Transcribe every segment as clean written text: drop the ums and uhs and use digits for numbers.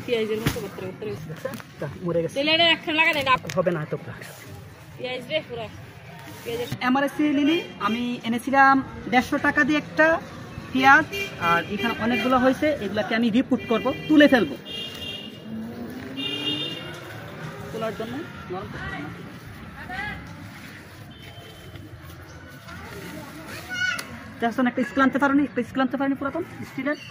পেঁয়াজের মতো মরে গেছে হবে না এত এমআরএসি লিলি আমি এনেছিলাম 150 টাকা দিয়ে একটা পেঁয়াজ, আর এখানে অনেকগুলো হয়েছে, এগুলাকে আমি রিপোর্ট করব, তুলে ফেলবো। তোলার জন্য একটা স্কুল আনতে পারোনি, একটা স্কুল আনতে পারিনি পুরাতন স্টুডেন্ট।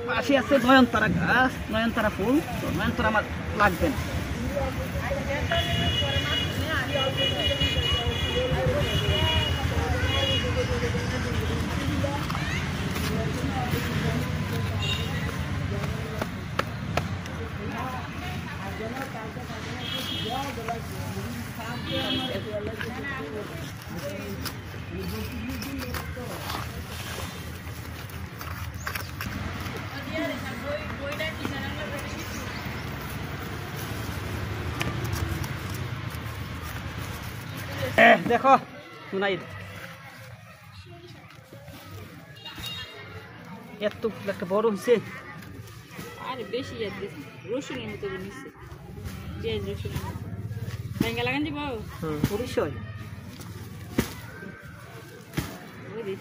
পাশে আছে নয়নতারা গাছ, নয়নতারা ফুল, তো নয়নতারা আমার লাগবে না। দেখো শুনাই এত একটা বড় হয়েছে, আরে বেশি রসুনের মতো নিচ্ছে পেঁয়াজ রসুনের মতো ভেঙ্গা লাগান দিব পরিচয়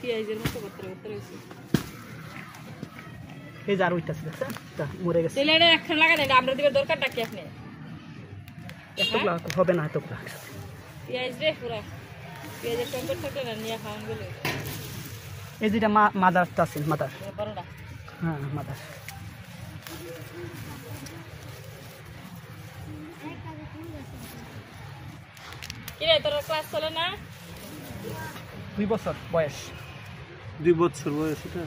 পেঁয়াজের মতো হয়েছে। এই যে আর ওইটা মরে গেছে, তেলে একখান লাগান, আমরা দিকে দরকারটা কি আপনি এতগুলা হবে না এতগুলা পেঁয়াজ রে পুরা পেঁয়াজের টম্পের থাকলে না নিয়ে খাওয়ান গেলে। এই যেটা মাদারটা আছে, মাদার, বড়টা, হ্যাঁ মাদার। কিরে তোর ক্লাস চলে না? 2 বছর বয়স, 2 বছর বয়স। এটা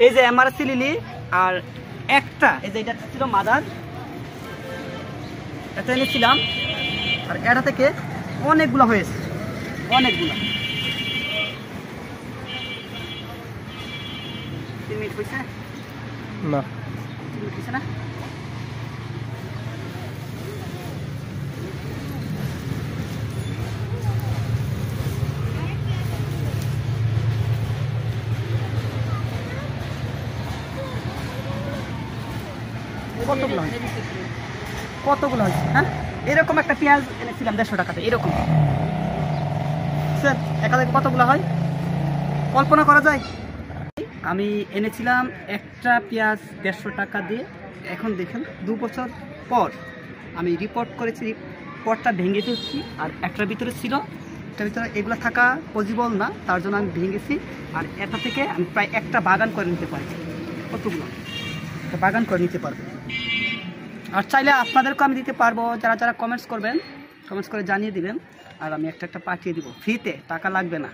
এই যে এমআরএসি লিলি, আর একটা এই যে এটা ছিল মাদার, এটা এনেছিলাম, আর এটা থেকে অনেকগুলো হয়েছে, অনেকগুলো। 3 মিনিট হয়েছে না, 3 মিনিট হয়েছে না? কতগুলো হয়েছে? হ্যাঁ, এরকম একটা পেঁয়াজ এনেছিলাম 150 টাকাতে, এরকম স্যার একাধিক কতগুলো হয় কল্পনা করা যায়? আমি এনেছিলাম একটা পেঁয়াজ 150 টাকা দিয়ে, এখন দেখেন 2 বছর পর আমি রিপোর্ট করেছি, রিপোর্টটা ভেঙে ফেলছি, আর একটার ভিতরে ছিল, এটার ভিতরে এগুলো থাকা পসিবল না, তার জন্য আমি ভেঙেছি, আর এটা থেকে আমি প্রায় একটা বাগান করে নিতে পারি। কতগুলো বাগান করে নিতে পারবো, আর চাইলে আপনাদেরকে আমি দিতে পারবো, যারা যারা কমেন্টস করবেন, কমেন্টস করে জানিয়ে দিবেন, আর আমি একটা পাঠিয়ে দিব ফ্রিতে, টাকা লাগবে না।